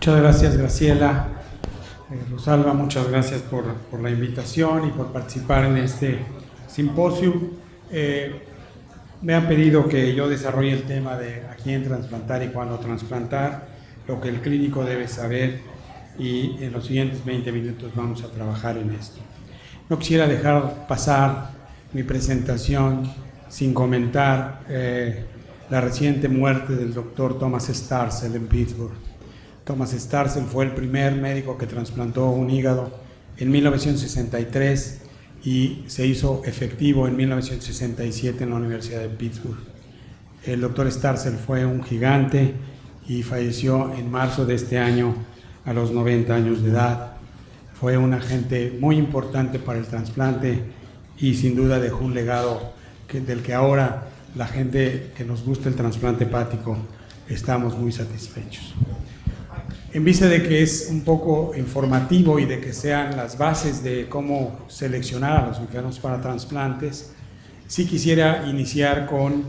Muchas gracias, Graciela. Rosalba, muchas gracias por la invitación y por participar en este simposio. Me han pedido que yo desarrolle el tema de a quién trasplantar y cuándo trasplantar, lo que el clínico debe saber, y en los siguientes 20 minutos vamos a trabajar en esto. No quisiera dejar pasar mi presentación sin comentar la reciente muerte del doctor Thomas Starzl en Pittsburgh. Thomas Starzl fue el primer médico que trasplantó un hígado en 1963 y se hizo efectivo en 1967 en la Universidad de Pittsburgh. El doctor Starzl fue un gigante y falleció en marzo de este año a los 90 años de edad. Fue un agente muy importante para el trasplante y sin duda dejó un legado del que ahora la gente que nos gusta el trasplante hepático estamos muy satisfechos. En vista de que es un poco informativo y de que sean las bases de cómo seleccionar a los enfermos para trasplantes, sí quisiera iniciar con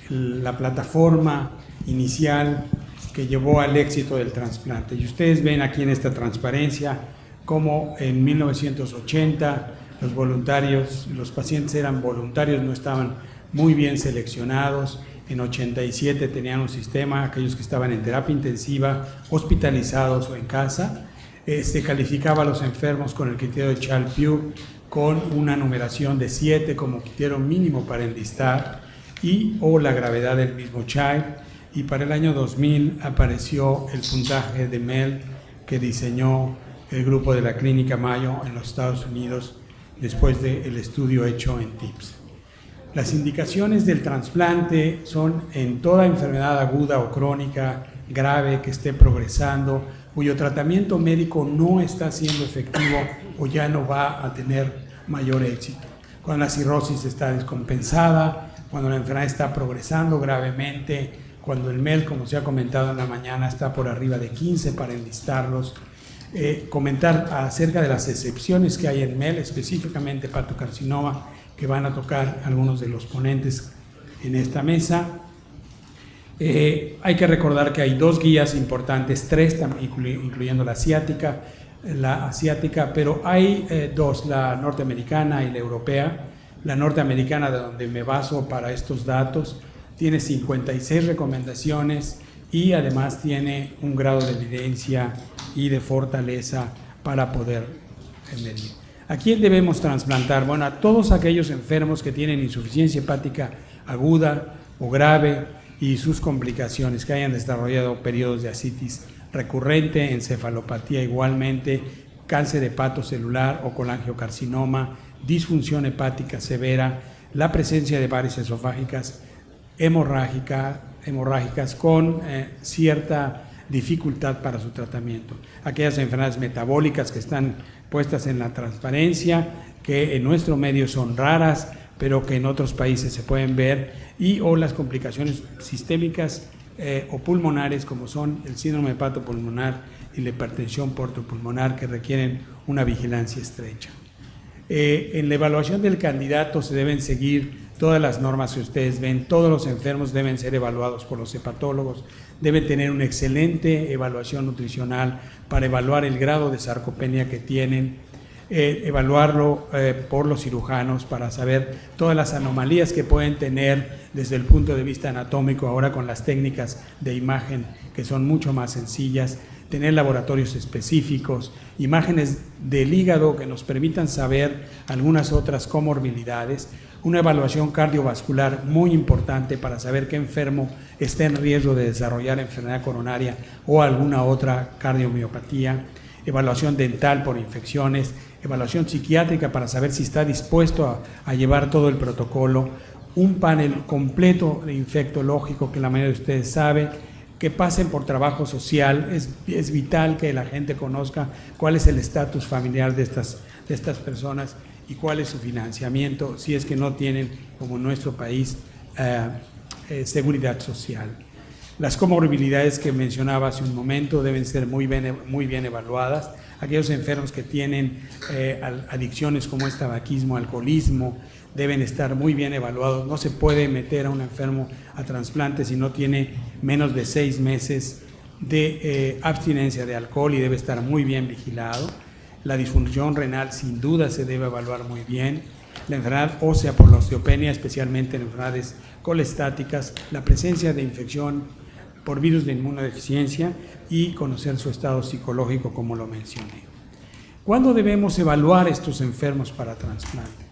la plataforma inicial que llevó al éxito del trasplante. Y ustedes ven aquí en esta transparencia cómo en 1980 los voluntarios, los pacientes eran voluntarios, no estaban muy bien seleccionados. En 87 tenían un sistema, aquellos que estaban en terapia intensiva, hospitalizados o en casa. Se calificaba a los enfermos con el criterio de Child-Pugh con una numeración de 7 como criterio mínimo para enlistar o la gravedad del mismo Child. Y para el año 2000 apareció el puntaje de MEL que diseñó el grupo de la Clínica Mayo en los Estados Unidos después del estudio hecho en TIPS. Las indicaciones del trasplante son en toda enfermedad aguda o crónica, grave, que esté progresando, cuyo tratamiento médico no está siendo efectivo o ya no va a tener mayor éxito. Cuando la cirrosis está descompensada, cuando la enfermedad está progresando gravemente, cuando el MEL, como se ha comentado en la mañana, está por arriba de 15 para enlistarlos. Comentar acerca de las excepciones que hay en MEL, específicamente hepatocarcinoma, que van a tocar algunos de los ponentes en esta mesa. Hay que recordar que hay 2 guías importantes, 3 incluyendo la asiática, pero hay 2, la norteamericana y la europea. La norteamericana, de donde me baso para estos datos, tiene 56 recomendaciones y además tiene un grado de evidencia y de fortaleza para poder medir. ¿A quién debemos trasplantar? Bueno, a todos aquellos enfermos que tienen insuficiencia hepática aguda o grave y sus complicaciones, que hayan desarrollado periodos de ascitis recurrente, encefalopatía igualmente, cáncer hepatocelular o colangiocarcinoma, disfunción hepática severa, la presencia de varices esofágicas hemorrágicas con cierta dificultad para su tratamiento. Aquellas enfermedades metabólicas que están puestas en la transparencia, que en nuestro medio son raras, pero que en otros países se pueden ver, o las complicaciones sistémicas o pulmonares, como son el síndrome hepatopulmonar y la hipertensión portopulmonar, que requieren una vigilancia estrecha. En la evaluación del candidato se deben seguir todas las normas que ustedes ven. Todos los enfermos deben ser evaluados por los hepatólogos, deben tener una excelente evaluación nutricional para evaluar el grado de sarcopenia que tienen, evaluarlo por los cirujanos para saber todas las anomalías que pueden tener desde el punto de vista anatómico, ahora con las técnicas de imagen que son mucho más sencillas, tener laboratorios específicos, imágenes del hígado que nos permitan saber algunas otras comorbilidades, una evaluación cardiovascular muy importante para saber qué enfermo está en riesgo de desarrollar enfermedad coronaria o alguna otra cardiomiopatía, evaluación dental por infecciones, evaluación psiquiátrica para saber si está dispuesto a llevar todo el protocolo, un panel completo de infectológico que la mayoría de ustedes saben, que pasen por trabajo social. Es vital que la gente conozca cuál es el estatus familiar de estas personas y cuál es su financiamiento, si es que no tienen, como en nuestro país, seguridad social. Las comorbilidades que mencionaba hace un momento deben ser muy bien evaluadas. Aquellos enfermos que tienen adicciones como es tabaquismo, alcoholismo, deben estar muy bien evaluados. No se puede meter a un enfermo a trasplante si no tiene menos de 6 meses de abstinencia de alcohol y debe estar muy bien vigilado. La disfunción renal sin duda se debe evaluar muy bien. La enfermedad ósea por la osteopenia, especialmente en enfermedades colestáticas, la presencia de infección por virus de inmunodeficiencia y conocer su estado psicológico, como lo mencioné. ¿Cuándo debemos evaluar estos enfermos para trasplante?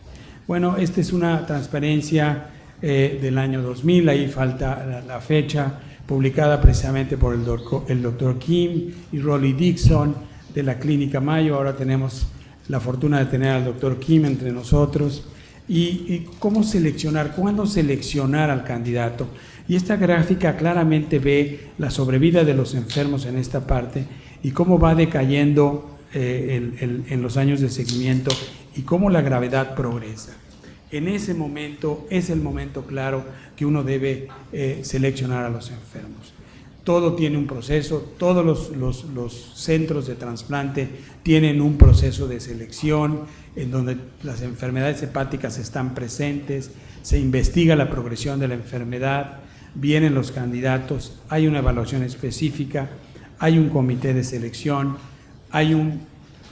Bueno, esta es una transparencia del año 2000, ahí falta la fecha, publicada precisamente por el doctor Kim y Rolly Dixon de la Clínica Mayo. Ahora tenemos la fortuna de tener al doctor Kim entre nosotros. Y cómo seleccionar, cuándo seleccionar al candidato. Y esta gráfica claramente ve la sobrevida de los enfermos en esta parte y cómo va decayendo en los años de seguimiento y cómo la gravedad progresa. En ese momento es el momento claro que uno debe seleccionar a los enfermos. Todo tiene un proceso, todos los centros de trasplante tienen un proceso de selección en donde las enfermedades hepáticas están presentes, se investiga la progresión de la enfermedad, vienen los candidatos, hay una evaluación específica, hay un comité de selección, hay un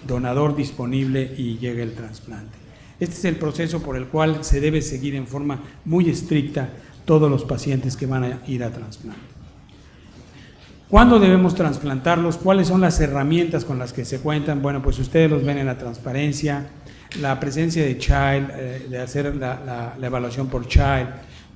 donador disponible y llega el trasplante. Este es el proceso por el cual se debe seguir en forma muy estricta todos los pacientes que van a ir a trasplante. ¿Cuándo debemos trasplantarlos? ¿Cuáles son las herramientas con las que se cuentan? Bueno, pues ustedes los ven en la transparencia. La presencia de Child, de hacer la evaluación por Child,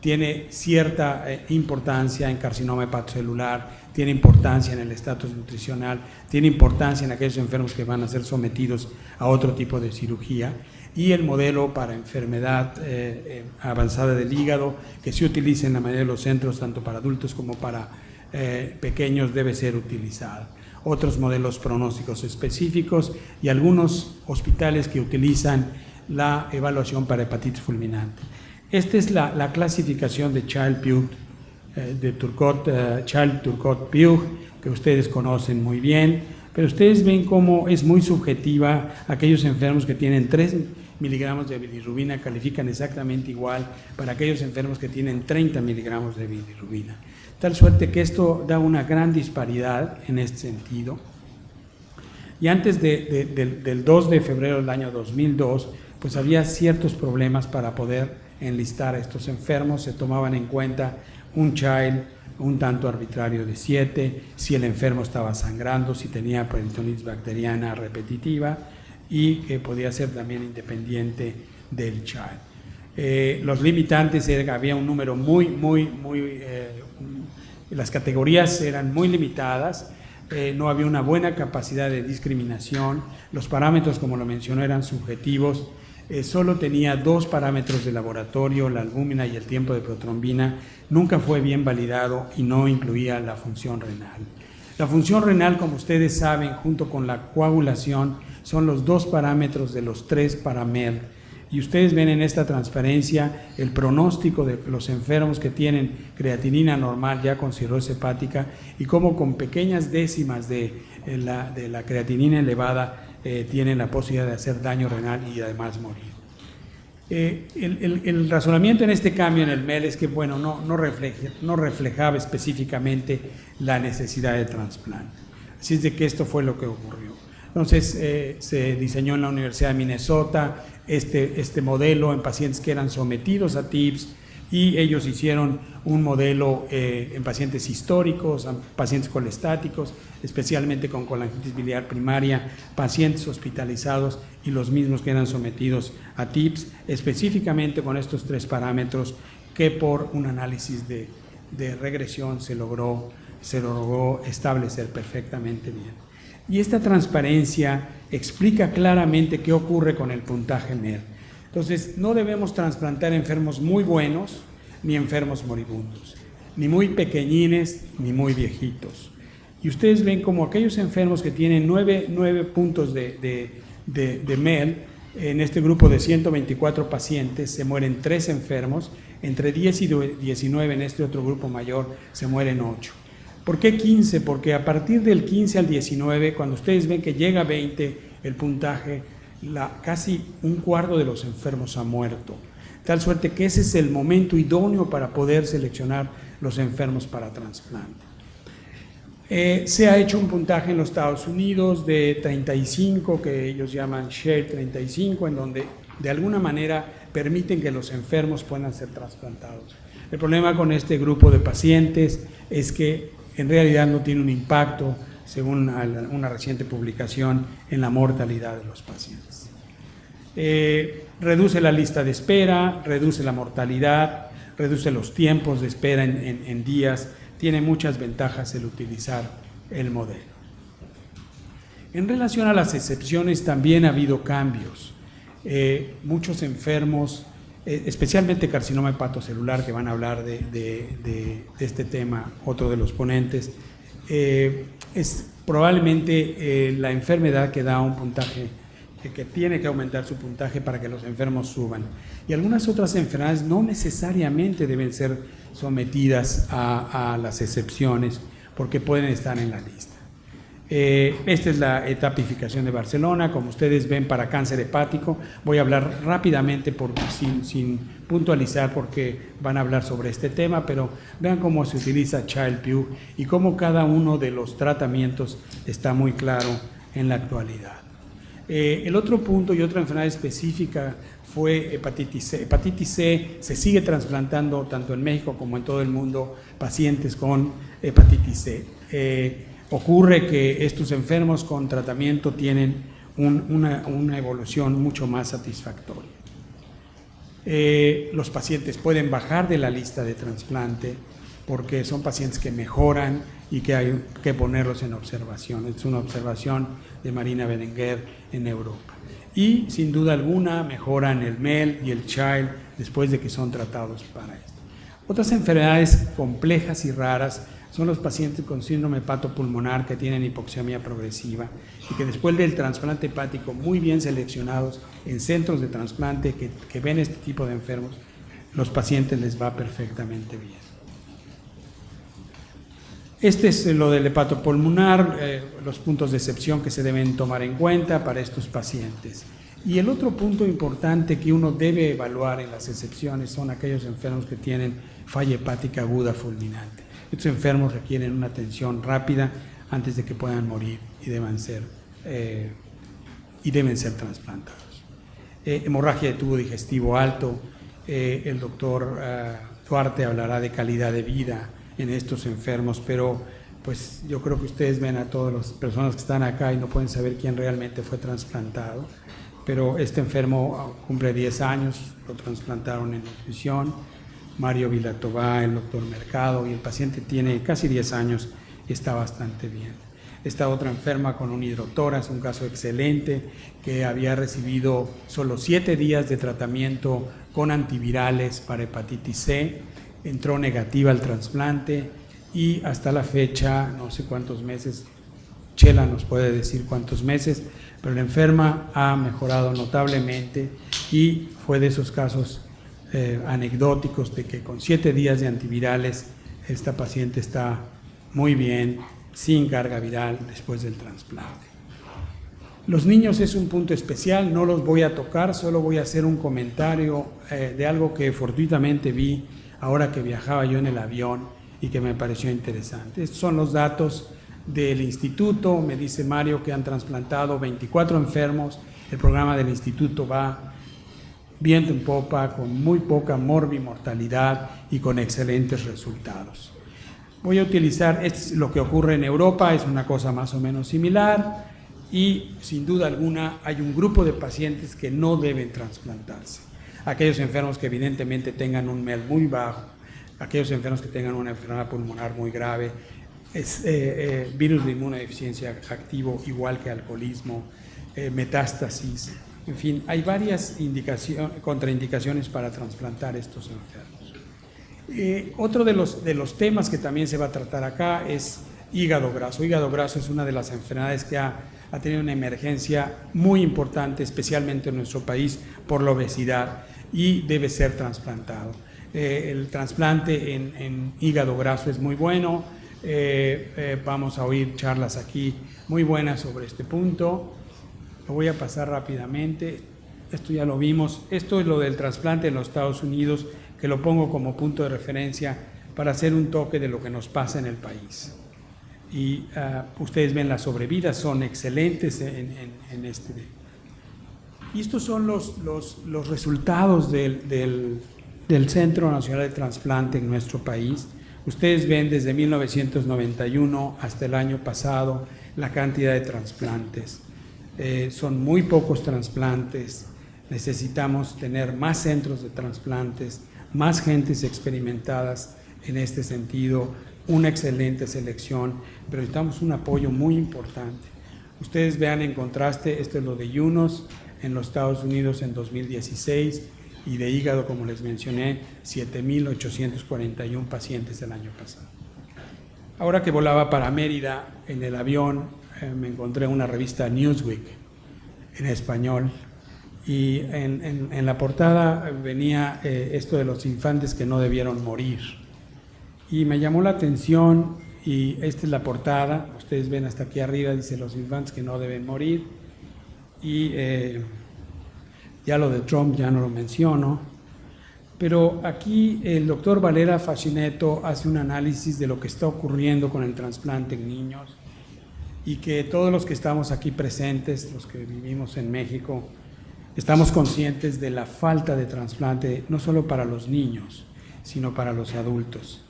tiene cierta importancia en carcinoma hepatocelular, tiene importancia en el estatus nutricional, tiene importancia en aquellos enfermos que van a ser sometidos a otro tipo de cirugía. Y el modelo para enfermedad avanzada del hígado, que se utiliza en la mayoría de los centros, tanto para adultos como para pequeños, debe ser utilizado. Otros modelos pronósticos específicos y algunos hospitales que utilizan la evaluación para hepatitis fulminante. Esta es la clasificación de Child-Pugh, de Child-Turcotte-Pugh, que ustedes conocen muy bien, pero ustedes ven cómo es muy subjetiva. Aquellos enfermos que tienen 3 miligramos de bilirrubina califican exactamente igual para aquellos enfermos que tienen 30 miligramos de bilirrubina. Tal suerte que esto da una gran disparidad en este sentido. Y antes del 2 de febrero del año 2002, pues había ciertos problemas para poder enlistar a estos enfermos. Se tomaban en cuenta un Child un tanto arbitrario de 7, si el enfermo estaba sangrando, si tenía peritonitis bacteriana repetitiva y que podía ser también independiente del Child. Los limitantes, había un número las categorías eran muy limitadas, no había una buena capacidad de discriminación, los parámetros, como lo mencioné, eran subjetivos, solo tenía 2 parámetros de laboratorio, la albúmina y el tiempo de protrombina, nunca fue bien validado y no incluía la función renal. La función renal, como ustedes saben, junto con la coagulación, son los 2 parámetros de los 3 para MER. Y ustedes ven en esta transparencia el pronóstico de los enfermos que tienen creatinina normal ya con cirrosis hepática y cómo con pequeñas décimas de la creatinina elevada tienen la posibilidad de hacer daño renal y además morir. El razonamiento en este cambio en el MEL es que, bueno, no reflejaba específicamente la necesidad de trasplante. Así es de que esto fue lo que ocurrió. Entonces se diseñó en la Universidad de Minnesota este modelo en pacientes que eran sometidos a TIPS y ellos hicieron un modelo en pacientes históricos, pacientes colestáticos, especialmente con colangitis biliar primaria, pacientes hospitalizados y los mismos que eran sometidos a TIPS, específicamente con estos 3 parámetros que por un análisis de regresión se logró establecer perfectamente bien. Y esta transparencia explica claramente qué ocurre con el puntaje MER. Entonces, no debemos trasplantar enfermos muy buenos ni enfermos moribundos, ni muy pequeñines ni muy viejitos. Y ustedes ven como aquellos enfermos que tienen 9 puntos de MER, en este grupo de 124 pacientes se mueren 3 enfermos, entre 10 y 19 en este otro grupo mayor se mueren 8. ¿Por qué 15? Porque a partir del 15 al 19, cuando ustedes ven que llega a 20 el puntaje, casi un cuarto de los enfermos ha muerto. Tal suerte que ese es el momento idóneo para poder seleccionar los enfermos para trasplante. Se ha hecho un puntaje en los Estados Unidos de 35, que ellos llaman Share 35, en donde de alguna manera permiten que los enfermos puedan ser trasplantados. El problema con este grupo de pacientes es que en realidad no tiene un impacto, según una reciente publicación, en la mortalidad de los pacientes. Reduce la lista de espera, reduce la mortalidad, reduce los tiempos de espera en días. Tiene muchas ventajas el utilizar el modelo. En relación a las excepciones, también ha habido cambios. Muchos enfermos, especialmente carcinoma hepatocelular, que van a hablar de este tema, otro de los ponentes, es probablemente la enfermedad que da un puntaje, que tiene que aumentar su puntaje para que los enfermos suban. Y algunas otras enfermedades no necesariamente deben ser sometidas a las excepciones, porque pueden estar en la lista. Esta es la etapificación de Barcelona. Como ustedes ven, para cáncer hepático, voy a hablar rápidamente sin puntualizar, porque van a hablar sobre este tema, pero vean cómo se utiliza Child-Pugh y cómo cada uno de los tratamientos está muy claro en la actualidad. El otro punto y otra enfermedad específica fue hepatitis C. Hepatitis C se sigue trasplantando tanto en México como en todo el mundo pacientes con hepatitis C. Ocurre que estos enfermos con tratamiento tienen una evolución mucho más satisfactoria. Los pacientes pueden bajar de la lista de trasplante porque son pacientes que mejoran y que hay que ponerlos en observación. Es una observación de Marina Berenguer en Europa. Y sin duda alguna mejoran el MEL y el Child después de que son tratados para esto. Otras enfermedades complejas y raras son los pacientes con síndrome hepatopulmonar que tienen hipoxemia progresiva y que después del trasplante hepático, muy bien seleccionados en centros de trasplante que ven este tipo de enfermos, los pacientes les va perfectamente bien. Este es lo del hepatopulmonar, los puntos de excepción que se deben tomar en cuenta para estos pacientes. Y el otro punto importante que uno debe evaluar en las excepciones son aquellos enfermos que tienen falla hepática aguda fulminante. Estos enfermos requieren una atención rápida antes de que puedan morir y deben ser trasplantados. Hemorragia de tubo digestivo alto, el doctor Duarte hablará de calidad de vida en estos enfermos, pero pues yo creo que ustedes ven a todas las personas que están acá y no pueden saber quién realmente fue trasplantado, pero este enfermo cumple 10 años, lo trasplantaron en nutrición, Mario Vilatobá, el doctor Mercado, y el paciente tiene casi 10 años y está bastante bien. Esta otra enferma con un hidrotórax, un caso excelente, que había recibido solo 7 días de tratamiento con antivirales para hepatitis C, entró negativa al trasplante y hasta la fecha, no sé cuántos meses, Chela nos puede decir cuántos meses, pero la enferma ha mejorado notablemente y fue de esos casos anecdóticos de que con 7 días de antivirales esta paciente está muy bien, sin carga viral después del trasplante. Los niños es un punto especial, no los voy a tocar, solo voy a hacer un comentario de algo que fortuitamente vi ahora que viajaba yo en el avión y que me pareció interesante. Estos son los datos del instituto. Me dice Mario que han trasplantado 24 enfermos. El programa del instituto va viento en popa, con muy poca morbimortalidad y con excelentes resultados. Voy a utilizar, esto es lo que ocurre en Europa, es una cosa más o menos similar y sin duda alguna hay un grupo de pacientes que no deben trasplantarse. Aquellos enfermos que evidentemente tengan un MEL muy bajo, aquellos enfermos que tengan una enfermedad pulmonar muy grave, virus de inmunodeficiencia activo igual que alcoholismo, metástasis, en fin, hay varias contraindicaciones para trasplantar estos enfermos. Otro de los temas que también se va a tratar acá es hígado graso. Hígado graso es una de las enfermedades que ha tenido una emergencia muy importante, especialmente en nuestro país, por la obesidad y debe ser trasplantado. El trasplante en hígado graso es muy bueno, Vamos a oír charlas aquí muy buenas sobre este punto. Lo voy a pasar rápidamente. Esto ya lo vimos. Esto es lo del trasplante en los Estados Unidos, que lo pongo como punto de referencia para hacer un toque de lo que nos pasa en el país. Y ustedes ven las sobrevidas, son excelentes en este. Y estos son los resultados del Centro Nacional de Trasplante en nuestro país. Ustedes ven desde 1991 hasta el año pasado la cantidad de trasplantes. Son muy pocos trasplantes. Necesitamos tener más centros de trasplantes, más gentes experimentadas en este sentido, una excelente selección, pero necesitamos un apoyo muy importante. Ustedes vean en contraste, esto es lo de UNOS en los Estados Unidos en 2016 y de hígado, como les mencioné, 7,841 pacientes el año pasado. Ahora que volaba para Mérida en el avión, me encontré una revista Newsweek en español y en la portada venía esto de los infantes que no debieron morir. Y me llamó la atención, y esta es la portada, ustedes ven hasta aquí arriba, dice los infantes que no deben morir, y ya lo de Trump ya no lo menciono, pero aquí el doctor Valera Fascinetto hace un análisis de lo que está ocurriendo con el trasplante en niños, y que todos los que estamos aquí presentes, los que vivimos en México, estamos conscientes de la falta de trasplante, no solo para los niños, sino para los adultos.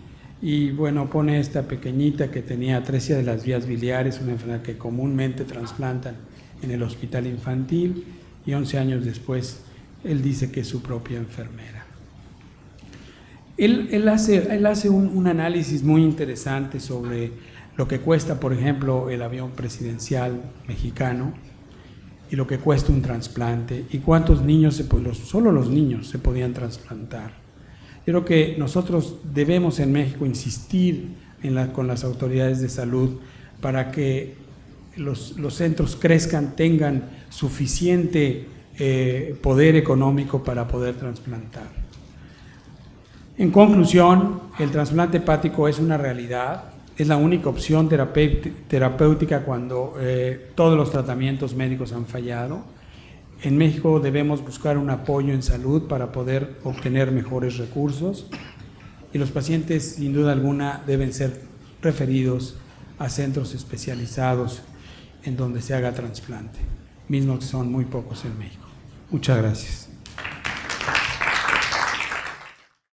Y bueno, pone esta pequeñita que tenía atresia de las vías biliares, una enfermedad que comúnmente trasplantan en el hospital infantil, y 11 años después él dice que es su propia enfermera. Él hace un análisis muy interesante sobre lo que cuesta, por ejemplo, el avión presidencial mexicano y lo que cuesta un trasplante y cuántos niños, solo los niños se podían trasplantar. Creo que nosotros debemos en México insistir con las autoridades de salud para que los centros crezcan, tengan suficiente poder económico para poder trasplantar. En conclusión, el trasplante hepático es una realidad, es la única opción terapéutica cuando todos los tratamientos médicos han fallado. En México debemos buscar un apoyo en salud para poder obtener mejores recursos y los pacientes, sin duda alguna, deben ser referidos a centros especializados en donde se haga trasplante, mismo que son muy pocos en México. Muchas gracias.